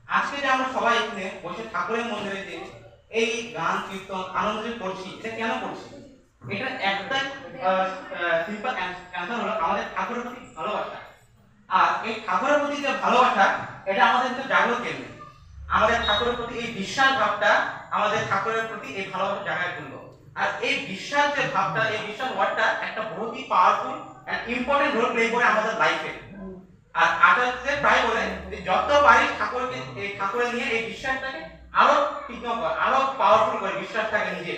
আজকে যে আমরা সবাই এখানে বসে ঠাকুরের মন্দিরে যে এই গান কীর্তন আনন্দ যে করছি, এটা কেন করছি? এটা একটা সিম্পল অ্যান্সার হলো আমাদের ঠাকুরের প্রতি ভালোবাসা। আর এই ঠাকুরের প্রতি যে ভালোবাসা, এটা আমাদের কিন্তু জাগ্রত কেন্দ্রে। আমাদের ঠাকুরের প্রতি এই বিশ্বাস ভাবটা আমাদের ঠাকুরের প্রতি এই ভালোবাসা জাগায় তুললো। আর এই বিশ্বাস যে ভাবটা, এই বিশ্বাস ওয়ার্ডটা একটা বহুতই powerful and important role play করে আমাদের লাইফে। আর আচার্যদের প্রায় বলে যে যত পারিস ঠাকুরকে, এই ঠাকুরের নিয়ে এই বিশ্বাসটাকে আরো তীক্ষ্ণ কর, আরো পাওয়ারফুল করে বিশ্বাসটাকে নিজে।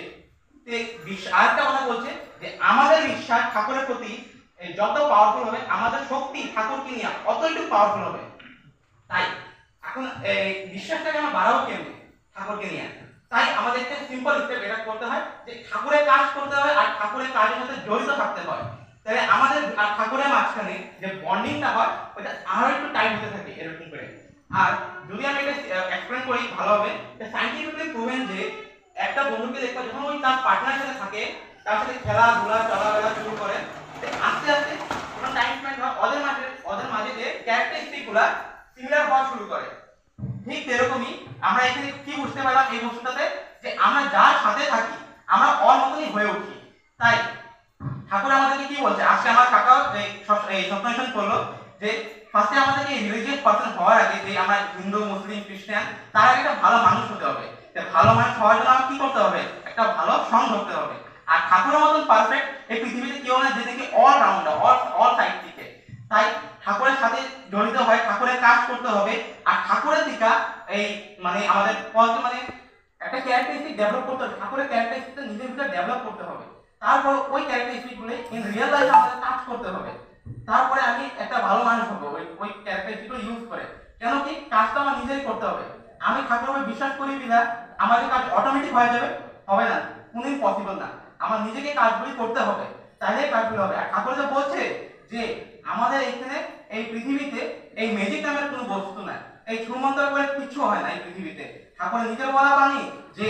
আরেকটা কথা বলছে যে আমাদের বিশ্বাস ঠাকুরের প্রতি যত পাওয়ারফুল হবে, আমাদের শক্তি ঠাকুরকে নিয়ে অতই একটু পাওয়ারফুল হবে। তাই এখন এই বিশ্বাসটাকে আমরা বাড়াবো কেমনি ঠাকুরকে নিয়ে? তাই আমাদেরকে সিম্পল স্টেপ এটা করতে হয় যে ঠাকুরের কাজ করতে হবে আর ঠাকুরের কাজের সাথে জড়িত থাকতে হয়। তাহলে আমাদের আর ঠাকুরের মাঝখানে যে বন্ডিংটা হয় ওটা আরো একটু টাইট হতে থাকে এরকম করে। আর যদি আমি এটা এক্সপ্লেন করি ভালো হবে, সাইন্টিফিক্যালি প্রুভেন যে একটা বন্ধুকে দেখবা যখন ওই তার পার্টনারের সাথে থাকে, তার সাথে খেলাধুলা চলাফেরা শুরু করে, আস্তে আস্তে যখন টাইম স্পেন্ড হয় ওদের মাঝে যে ক্যারেক্টারিস্টিক গুলা সিমিলার হওয়া শুরু করে। ঠিক এরকমই আমরা এখানে কি বুঝতে পারলাম এই বস্তুটাতে, যে আমরা যার সাথে থাকি আমরা ওর মতনই হয়ে উঠি। তাই ঠাকুর আমাদেরকে কি বলছে, আজকে আমার কাকাও এই সপ্তাহেশন করলো যে ফার্স্টে আমাদেরকে রিলিজিয়াস পারসন হওয়ার আগে, যে আমরা হিন্দু মুসলিম খ্রিস্টান, তার আগে একটা ভালো মানুষ হতে হবে। ভালো মানুষ হওয়ার জন্য আমার কি করতে হবে, একটা ভালো সং ধরতে হবে। আর ঠাকুরের মতন পারফেক্ট এই পৃথিবীতে কেউ না, যে থেকে অল রাউন্ডার, অল সাইড থেকে। তাই ঠাকুরের সাথে জড়িত হয়, ঠাকুরের কাজ করতে হবে। আর ঠাকুরের দিকা এই মানে আমাদের মানে একটা ক্যারেক্টারিস্টিক ডেভেলপ করতে হবে, ঠাকুরের ক্যারেক্টারিস্টিক নিজের ভিতরে ডেভেলপ করতে হবে। তারপর ওই ক্যারেক্টারিস্টিক গুলো ইন রিয়েল লাইফে আমাদের কাজ করতে হবে। তারপরে আমি একটা ভালো মানুষ হবো ওই ক্যারেক্টারিস্টিক গুলো ইউজ করে। কেন কি, কাজটা আমার নিজেই করতে হবে। আমি ঠাকুরের বিশ্বাস করি বিনা আমাদের কাজ অটোমেটিক হয়ে যাবে, হবে না, কোনোদিন পসিবল না। আমার নিজেকে কাজগুলি করতে হবে, তাহলেই কাজগুলো হবে। আর ঠাকুর যে বলছে যে আমাদের এখানে এই পৃথিবীতে এই ম্যাজিক নামের কোনো বস্তু নাই, এই ছুমন্ত্র করে কিছু হয় না এই পৃথিবীতে। ঠাকুর নিজের বলা বাণী যে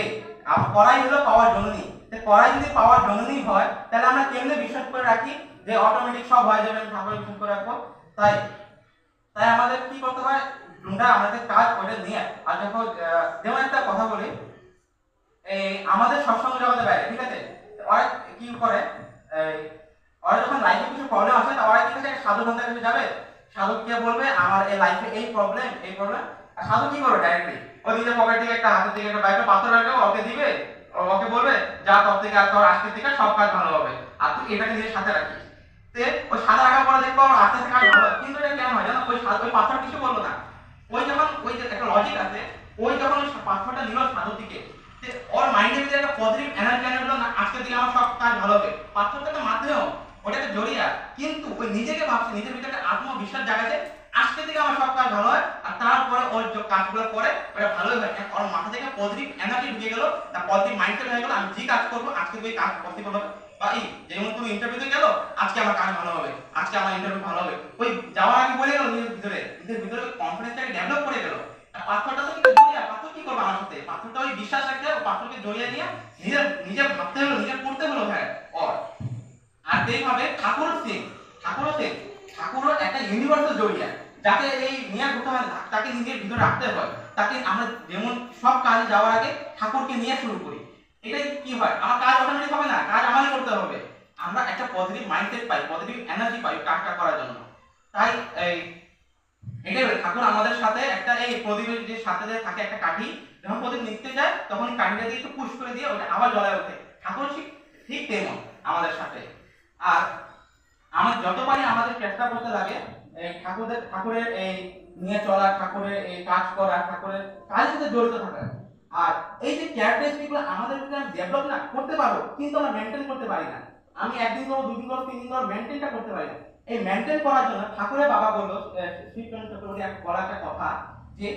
কড়াই হলো পাওয়ার জননী। কড়াই যদি পাওয়ার জননী হয়, তাহলে আমরা কেমনে বিশ্বাস করে রাখি যে অটোমেটিক সব হয়ে যাবে, ঠাকুর বিশ্বাস করে রাখবো? তাই তাই আমাদের কি করতে হয়, আমাদের কাজ করে নিয়ে। আর যখন যেমন একটা কথা বলি, এই আমাদের সৎসঙ্গ জগতের বাইরে, ঠিক আছে, ওরা কি করে, ওরা যখন লাইফে কিছু প্রবলেম আসে, ওরা কি করে সাধু সন্তার কাছে যাবে, সাধু কে বলবে আমার এই লাইফে এই প্রবলেম। আর সাধু কি করবে, ডাইরেক্টলি ওই নিজের পকেট থেকে একটা হাতের থেকে একটা বাইকে পাথর রাখবে, ওকে দিবে, ওকে বলবে যা তোর থেকে আর তোর আজকের থেকে সব কাজ ভালো হবে, আর তুই এটাকে নিজের সাথে রাখিস। ওই সাদা রাখার পরে দেখবো আমার আস্তে আস্তে কাজ ভালো। কিন্তু এটা কেন হয় জানো, ওই পাথর কিছু বললো না। ওই যখন ওই যে একটা লজিক আছে, ওই যখন ওই পাথরটা নিল সাধুর দিকে, ওর মাইন্ডের ভিতরে একটা পজিটিভ এনার্জি এনে হলো না, আজকের দিকে আমার সব কাজ ভালো হবে। পাথরটাকে মাধ্যমেও ওটাকে জড়িয়ে, কিন্তু ওই নিজেকে ভাবছে, নিজের ভিতরে একটা আত্মবিশ্বাস জাগাছে, আজকে থেকে আমার সব কাজ ভালো হয়। আর তারপরে ওর যে কাজগুলো করে ওটা ভালোই হয়, ওর মাথা থেকে পজিটিভ এনার্জি ঢুকে গেল, তার পজিটিভ মাইন্ডসেট হয়ে গেল, আমি যে কাজ করবো আজকে ওই কাজ পসিবল হবে। বা এই যেমন তুমি ইন্টারভিউতে গেল, আজকে আমার কাজ ভালো হবে, আজকে আমার ইন্টারভিউ ভালো হবে, ওই যাওয়ার আগে বলে গেল নিজের ভিতরে কনফিডেন্সটাকে ডেভেলপ করে গেল। আর পাথরটা তো কি জড়িয়ে, পাথর কি করবে আমার সাথে, পাথরটা ওই বিশ্বাস রাখতে, পাথরকে জড়িয়ে নিয়ে নিজে ভাবতে হলো, নিজে করতে হলো। হ্যাঁ, ওর আর এইভাবে ঠাকুরও একটা ইউনিভার্সাল জড়িয়ে, যাকে এই নিয়ে ঘুরতে হয় না, তাকে নিজের ভিতরে রাখতে হয়। তাকে আমরা যেমন সব কাজে যাওয়ার আগে ঠাকুরকে নিয়ে শুরু করি, এটাই কি হয়, আমার কাজ অটোমেটিক হবে না, কাজ আমারই করতে হবে। আমরা একটা পজিটিভ মাইন্ডসেট পাই, পজিটিভ এনার্জি পাই কাজটা করার জন্য। তাই এই এটাই ঠাকুর আমাদের সাথে একটা এই প্রদীপের যে সাথে থাকে একটা কাঠি, যখন প্রদীপ নিতে যায় তখন কাঠিটা দিয়ে একটু পুশ করে দিয়ে ওটা আবার জ্বলায় ওঠে। ঠাকুর ঠিক তেমন আমাদের সাথে। আর আমরা যত পারি আমাদের চেষ্টা করতে লাগে ঠাকুরের এই নিয়ে চলা, ঠাকুরের এই কাজ করা, ঠাকুরের কাজের সাথে জড়িত থাকা। আর এই যে ক্যারেক্টারিস্টিক গুলো আমাদের ভিতরে ডেভেলপ না করতে পারবো, কিন্তু আমরা মেনটেন করতে পারি না। আমি একদিন করবো, দুদিন করবো, 3 দিন করবো, মেনটেনটা করতে পারি না। এই মেনটেন করার জন্য ঠাকুরের বাবা বললো, শ্রীচন্দ্র চক্রবর্তী বলা একটা কথা, যে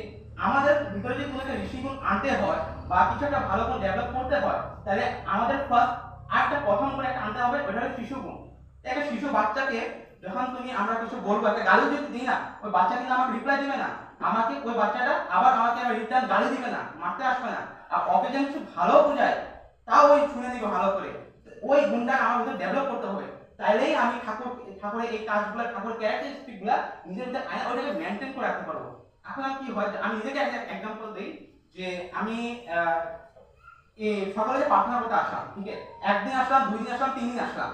আমাদের ভিতরে যদি কোনো একটা ঋষিগুণ আনতে হয় বা কিছু একটা ভালো করে ডেভেলপ করতে হয়, তাহলে আমাদের ফার্স্ট একটা প্রথম করে একটা আনতে হবে, ওটা হলো শিশুগুণ। একটা শিশু বাচ্চাকে যখন আমরা কিছু বলবো, একটা গালি যদি দিই না, ওই বাচ্চা কিন্তু আমাকে রিপ্লাই দিবে না, আমাকে ওই বাচ্চাটা আবার আমাকে রিটার্ন গালি দিবে না, মারতে আসবে না। আর ওকে যেন কিছু ভালো বোঝায়, তাও ওই শুনে নিবে ভালো করে। ওই গুণটা আমার ভিতরে ডেভেলপ করতে হবে, তাইলেই আমি ঠাকুরের এই কাজগুলো, ঠাকুরের ক্যারেক্টারিস্টিক গুলা নিজের ভিতরে ওইটাকে মেনটেন করে রাখতে পারবো। এখন কি হয়, আমি নিজেকে একটা এক্সাম্পল দিই যে আমি এই সকালে যে প্রার্থনা করতে আসলাম, ঠিক আছে, একদিন আসলাম, 2 দিন আসলাম, 3 দিন আসলাম।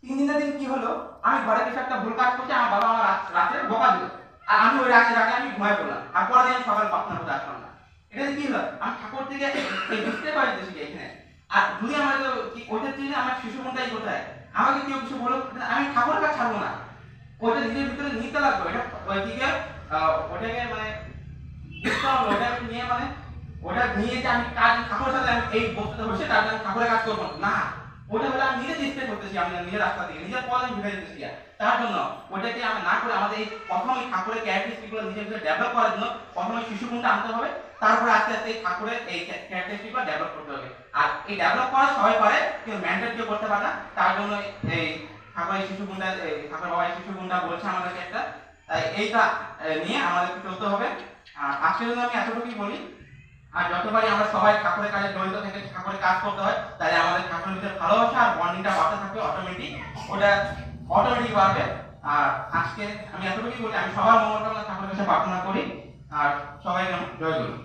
3 দিনের দিন কি হলো, আমি ঘরে কিছু একটা ভুল কাজ করছি, আমার বাবা আমার রাতে বকা দিল, আর আমি ওই রাতে আমি ঘুমায় পড়লাম, আর পরের দিন সকালে প্রার্থনা করতে আসলাম না। এটা কি হলো, আমি ঠাকুর থেকে বুঝতে পারছি যে এখানে। আর যদি আমার ওইটা থেকে আমার শিশু মনটাই কোথায়, আমাকে কেউ কিছু বলো, আমি ঠাকুরের কাছে ছাড়বো না, ওইটা নিজের ভিতরে নিতে লাগবে। এটা ওই দিকে ওটাকে মানে ওটা নিয়ে মানে ওটা নিয়ে যে আমি কাজ ঠাকুরের সাথে আমি এই বক্তৃতা হচ্ছে তার জন্য ঠাকুরের কাজ করবো না, ওটা হলে আমি নিজে চেষ্টা করতেছি, আমি নিজের রাস্তা থেকে নিজের পথ আমি ঢুকে দিতেছি। তার জন্য ওটাকে আমি না করে আমাদের এই প্রথম এই ঠাকুরের ক্যারেক্টারিস্টিক গুলো নিজের ভিতরে ডেভেলপ করার জন্য প্রথমে শিশু গুণটা আনতে হবে, তারপরে আস্তে আস্তে এই ঠাকুরের এই ক্যারেক্টারিস্টিক গুলো ডেভেলপ করতে হবে। আর এই ডেভেলপ করা সবাই পারে, কিন্তু মেন্টর কেউ করতে পারে না। তার জন্য এই ঠাকুরের শিশু গুণটা, ঠাকুর বাবা এই শিশু গুণটা বলছে আমাদেরকে একটা, তাই এইটা নিয়ে আমাদেরকে চলতে হবে। আর আজকের জন্য আমি এতটুকুই বলি। আর যতবারই আমরা সবাই ঠাকুরের কাজে জড়িত থেকে ঠাকুরের কাজ করতে হয়, তাহলে আমাদের ঠাকুরের ভিতরে ভালোবাসা আর বন্ডিংটা বাড়তে থাকবে, অটোমেটিক বাড়বে। আর আজকে আমি এতটুকুই বলি, আমি সবার মঙ্গল কামনা ঠাকুরের কাছে প্রার্থনা করি। আর সবাইকে জয় গুরু।